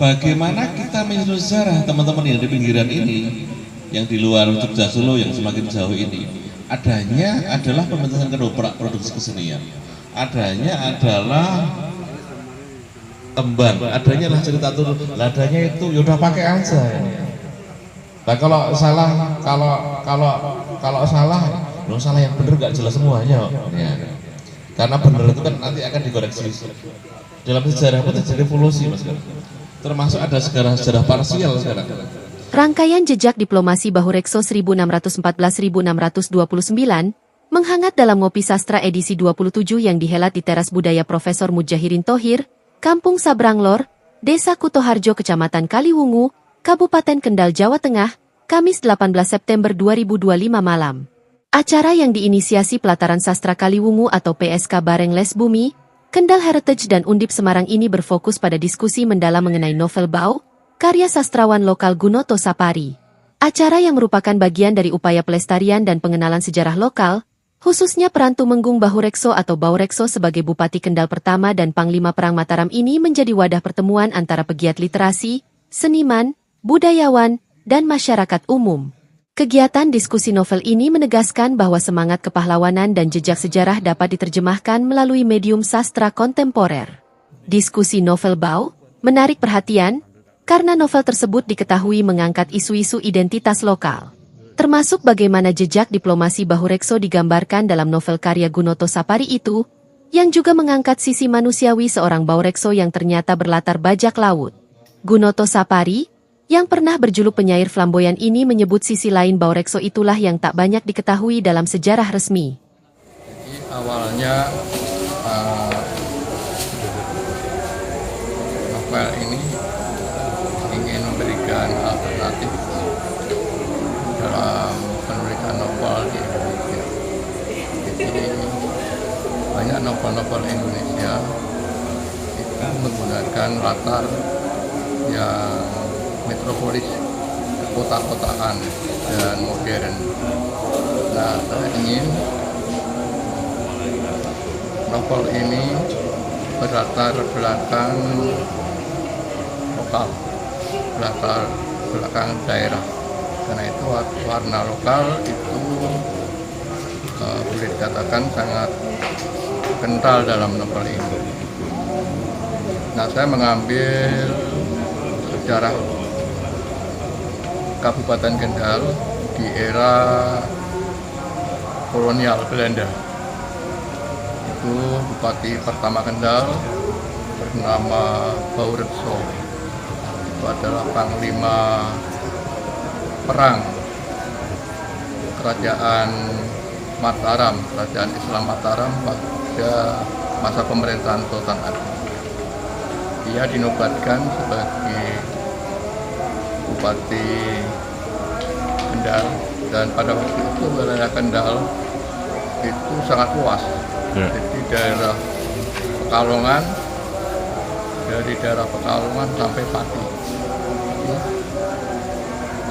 bagaimana kita menyusun sejarah teman-teman yang di pinggiran ini, yang di luar Jogja Solo, yang semakin jauh ini, adanya adalah pembentukan kedoprak produksi kesenian, adanya adalah tembang, adanya lah cerita turun, adanya itu yaudah pakai aja. Nah kalau salah, kalau salah, lo salah yang bener gak jelas semuanya, ya. Karena bener itu kan nanti akan dikoreksi. Dalam sejarah pun terjadi revolusi, mas. Termasuk ada sejarah parsial sekarang. Rangkaian jejak diplomasi Bahurekso 1614-1629 menghangat dalam Ngopi Sastra edisi 27 yang dihelat di Teras Budaya Profesor Mujahirin Thohir, Kampung Sabranglor, Desa Kutoharjo, Kecamatan Kaliwungu, Kabupaten Kendal, Jawa Tengah, Kamis 18 September 2025 malam. Acara yang diinisiasi Pelataran Sastra Kaliwungu atau PSK Bareng Les Bumi, Kendal Heritage dan Undip Semarang ini berfokus pada diskusi mendalam mengenai novel Bau, karya sastrawan lokal Gunoto Sapari. Acara yang merupakan bagian dari upaya pelestarian dan pengenalan sejarah lokal, khususnya peran Tumenggung Bahurekso atau Baurekso sebagai Bupati Kendal pertama dan Panglima Perang Mataram ini menjadi wadah pertemuan antara pegiat literasi, seniman, budayawan, dan masyarakat umum. Kegiatan diskusi novel ini menegaskan bahwa semangat kepahlawanan dan jejak sejarah dapat diterjemahkan melalui medium sastra kontemporer. Diskusi novel Bau menarik perhatian karena novel tersebut diketahui mengangkat isu-isu identitas lokal, termasuk bagaimana jejak diplomasi Bahurekso digambarkan dalam novel karya Gunoto Sapari itu, yang juga mengangkat sisi manusiawi seorang Baurekso yang ternyata berlatar bajak laut. Gunoto Sapari, yang pernah berjuluk penyair flamboyan ini menyebut sisi lain Baurekso itulah yang tak banyak diketahui dalam sejarah resmi. Jadi awalnya novel ini ingin memberikan alternatif dalam penulisan novel di Indonesia. Jadi banyak novel-novel Indonesia itu menggunakan latar yang metropolis, kota-kotaan dan modern. Nah, saya ingin novel ini berlatar belakang lokal, latar belakang daerah. Karena itu warna lokal itu boleh dikatakan sangat kental dalam novel ini. Nah, saya mengambil sejarah Kabupaten Kendal di era kolonial Belanda. Itu Bupati pertama Kendal bernama Baurekso. Itu adalah Panglima Perang Kerajaan Mataram, Kerajaan Islam Mataram pada masa pemerintahan Sultan Agung. Dia dinobatkan sebagai Bupati Kendal, dan pada waktu itu wilayah Kendal itu sangat luas. Jadi daerah Pekalongan, dari daerah Pekalongan sampai Pati.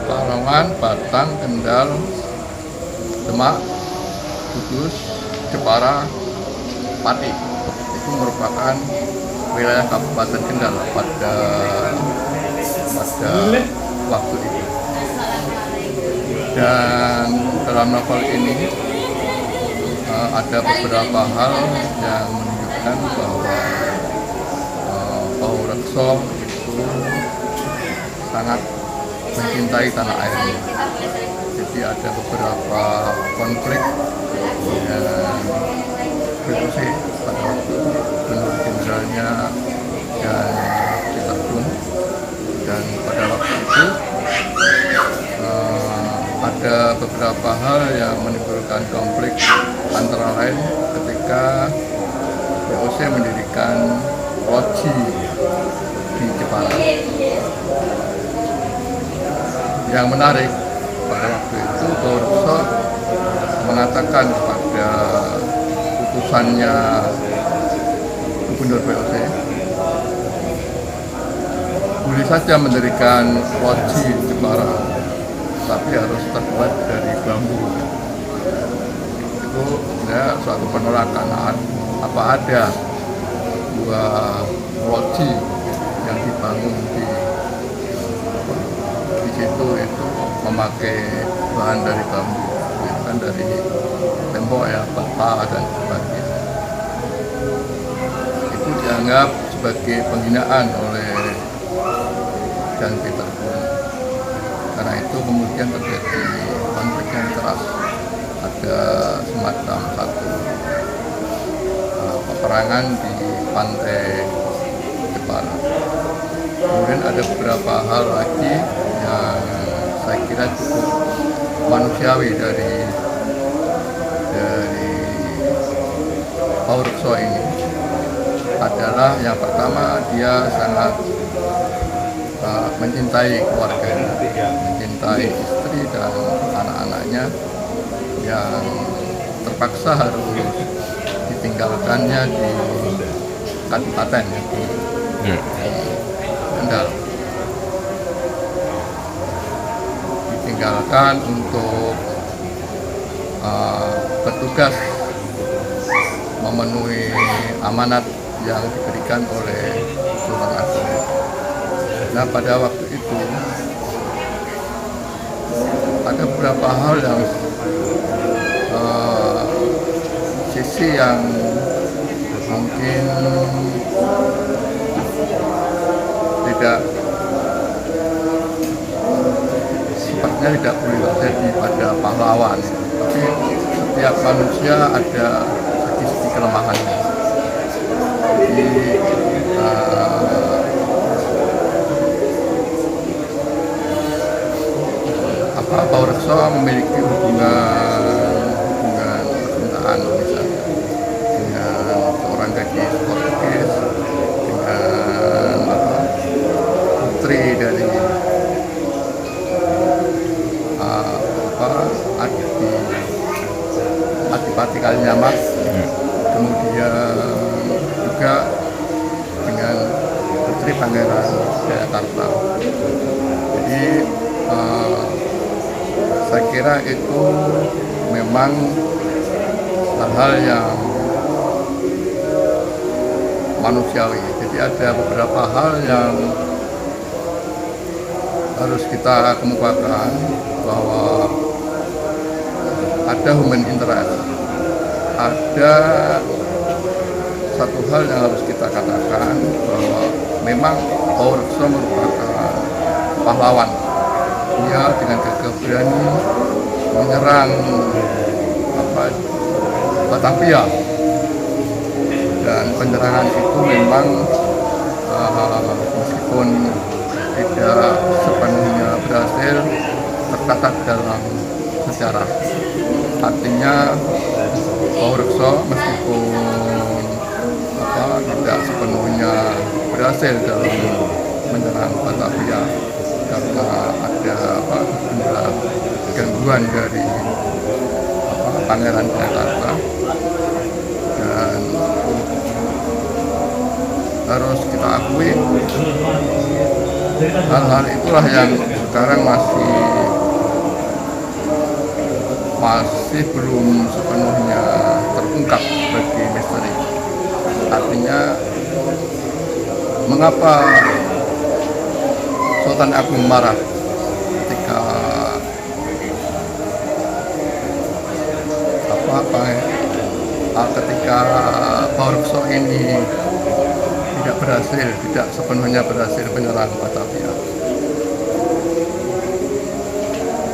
Pekalongan, Batang, Kendal, Demak, Kudus, Jepara, Pati. Itu merupakan wilayah Kabupaten Kendal pada waktu itu. Dan dalam novel ini ada beberapa hal yang menunjukkan bahwa Baurekso itu sangat mencintai tanah airnya. Jadi ada beberapa konflik dan VOC pada waktu Gubernur Jenderalnya dan Citakun. Dan pada waktu itu ada beberapa hal yang menimbulkan konflik, antara lain ketika VOC mendirikan loji di Jepara. Yang menarik pada waktu itu Baurekso mengatakan kepada utusannya Gubernur VOC, boleh saja mendirikan loji Jepara, tapi harus terbuat dari bambu. Itu ya suatu penolakan. Apa ada dua loji yang dibangun di situ itu memakai bahan dari bambu, bukan dari tembok ya, bata dan sebagainya. Itu dianggap sebagai penghinaan oleh Jan Peterpun. Karena itu kemudian terjadi konflik yang keras, ada semacam satu peperangan di pantai Jepara. Kemudian ada beberapa hal lagi yang saya kira cukup manusiawi dari Pak Wurukso ini. Adalah yang pertama, dia sangat mencintai keluarganya, mencintai istri dan anak-anaknya yang terpaksa harus ditinggalkannya di kabupaten di Kendal. Ditinggalkan untuk bertugas memenuhi amanat yang diberikan oleh Sultan Agung. Nah, pada waktu itu ada beberapa hal yang sisi yang mungkin tidak sepertinya tidak boleh terjadi pada pahlawan, tapi setiap manusia ada sisi kelemahannya. Jadi Pak Wurukso memiliki hubungan percintaan misalnya dengan seorang gadis Portugis, dengan putri dari Adipati Kalinyamat, kemudian juga dengan putri Pangeran Jayakarta. Jadi saya kira itu memang hal-hal yang manusiawi. Jadi ada beberapa hal yang harus kita kemukakan, bahwa ada human interest, ada satu hal yang harus kita katakan, bahwa memang Pak Wurukso merupakan pahlawan. Dia dengan gagah berani menyerang Batavia, dan penyerangan itu memang meskipun tidak sepenuhnya berhasil, tercatat dalam sejarah. Artinya Pak Wurukso meskipun tidak sepenuhnya berhasil dalam menyerang Batavia, karena ada gangguan dari Pangeran Jayakarta, dan harus kita akui hal-hal itulah yang sekarang masih belum sepenuhnya terungkap bagi misteri. Artinya mengapa Sultan Agung marah ketika ketika Pak Wurukso ini tidak sepenuhnya berhasil menyerang Batavia.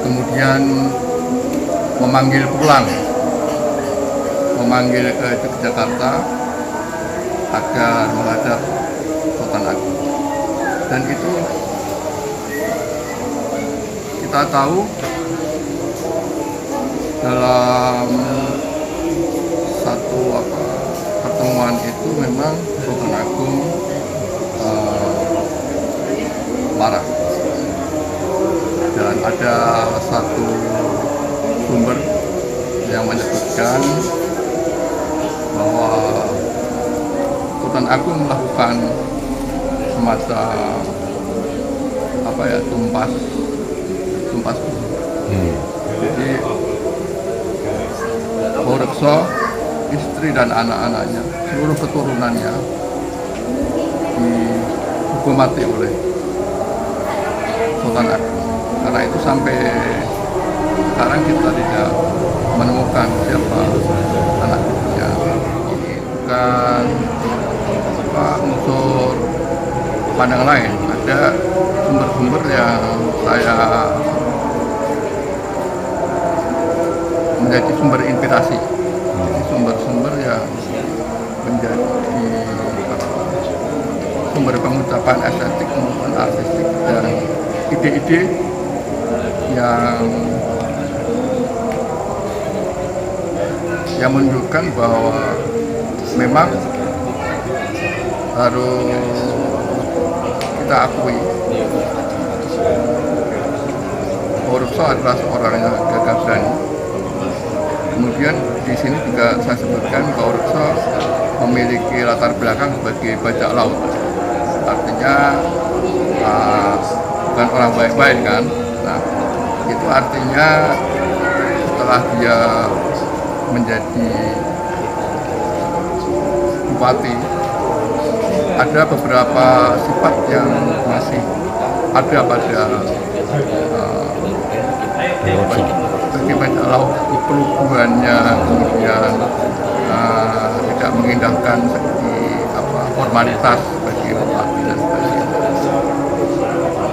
Kemudian memanggil ke Yogyakarta agar menghadap Sultan Agung. Dan itu kita tahu dalam satu pertemuan itu memang Sultan Agung marah, dan ada satu sumber yang menyebutkan bahwa Sultan Agung melakukan semacam tumpas bunuh. Jadi Pak Wurukso, istri dan anak-anaknya, seluruh keturunannya dihukum dihormati oleh Sultan Agung. Karena itu sampai sekarang kita tidak menemukan siapa anak cucunya. Ini bukan unsur pandang lain, ada sumber-sumber yang saya menjadi sumber inspirasi, jadi sumber-sumber yang menjadi sumber pengucapan estetik maupun artistik dan ide-ide yang menunjukkan bahwa memang harus kita akui Orso adalah seorang yang gagah berani. Kemudian di sini juga saya sebutkan bahwa Orso memiliki latar belakang sebagai bajak laut, artinya bukan orang baik-baik kan. Nah, itu artinya setelah dia menjadi bupati, ada beberapa sifat yang masih ada pada bagi bajak laut, peluguannya, kemudian tidak mengindahkan segi formalitas bagi bupati dan sebagainya.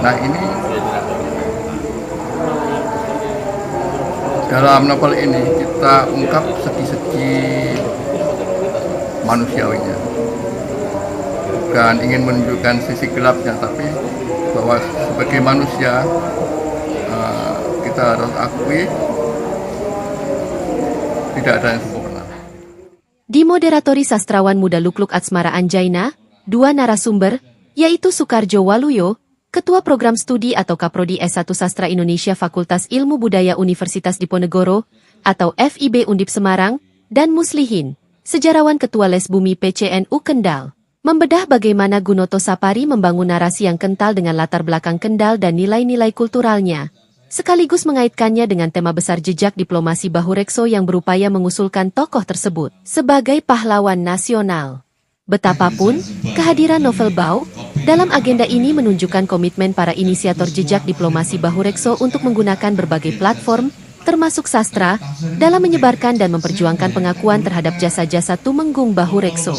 Nah, ini dalam novel ini kita ungkap segi-segi manusiawinya, bukan ingin menunjukkan sisi gelapnya, tapi bahwa sebagai manusia kita harus akui tidak ada yang sempurna. Dimoderatori sastrawan muda Lukluk Atsmara Anjaina, dua narasumber, yaitu Soekarjo Waluyo, Ketua Program Studi atau Kaprodi S1 Sastra Indonesia Fakultas Ilmu Budaya Universitas Diponegoro, atau FIB Undip Semarang, dan Muslihin, Sejarawan Ketua Les Bumi PCNU Kendal, membedah bagaimana Gunoto Sapari membangun narasi yang kental dengan latar belakang Kendal dan nilai-nilai kulturalnya, sekaligus mengaitkannya dengan tema besar jejak diplomasi Bahurekso yang berupaya mengusulkan tokoh tersebut sebagai pahlawan nasional. Betapapun, kehadiran novel Bau dalam agenda ini menunjukkan komitmen para inisiator jejak diplomasi Bahurekso untuk menggunakan berbagai platform, termasuk sastra, dalam menyebarkan dan memperjuangkan pengakuan terhadap jasa-jasa Tumenggung Bahurekso.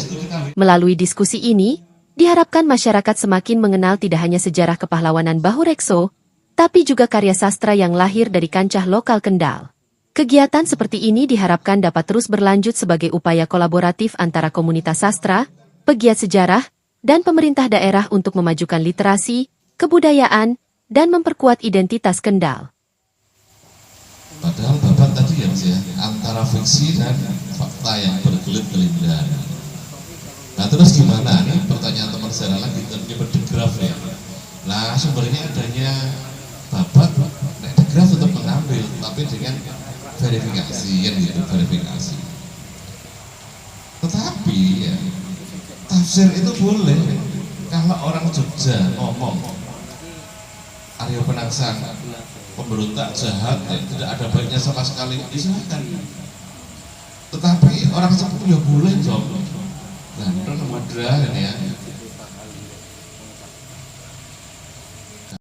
Melalui diskusi ini, diharapkan masyarakat semakin mengenal tidak hanya sejarah kepahlawanan Bahurekso, tapi juga karya sastra yang lahir dari kancah lokal Kendal. Kegiatan seperti ini diharapkan dapat terus berlanjut sebagai upaya kolaboratif antara komunitas sastra, pegiat sejarah, dan pemerintah daerah untuk memajukan literasi, kebudayaan, dan memperkuat identitas Kendal. Padahal babat tadi ya Mas ya, antara fiksi dan fakta yang berkelit-kelindahan. Nah terus gimana nih, pertanyaan teman saya lagi, ini berdegraf ya. Nah sumbernya adanya babat, degraf untuk mengambil, tapi dengan verifikasi, kan gitu, verifikasi. Tetapi ya, tafsir itu boleh kalau orang Jogja ngomong Aryo Penangsang pemberontak jahat, tidak ada baiknya sama sekali, silakan. Tetapi orang sepuh ya boleh dong. Nah, mudah ya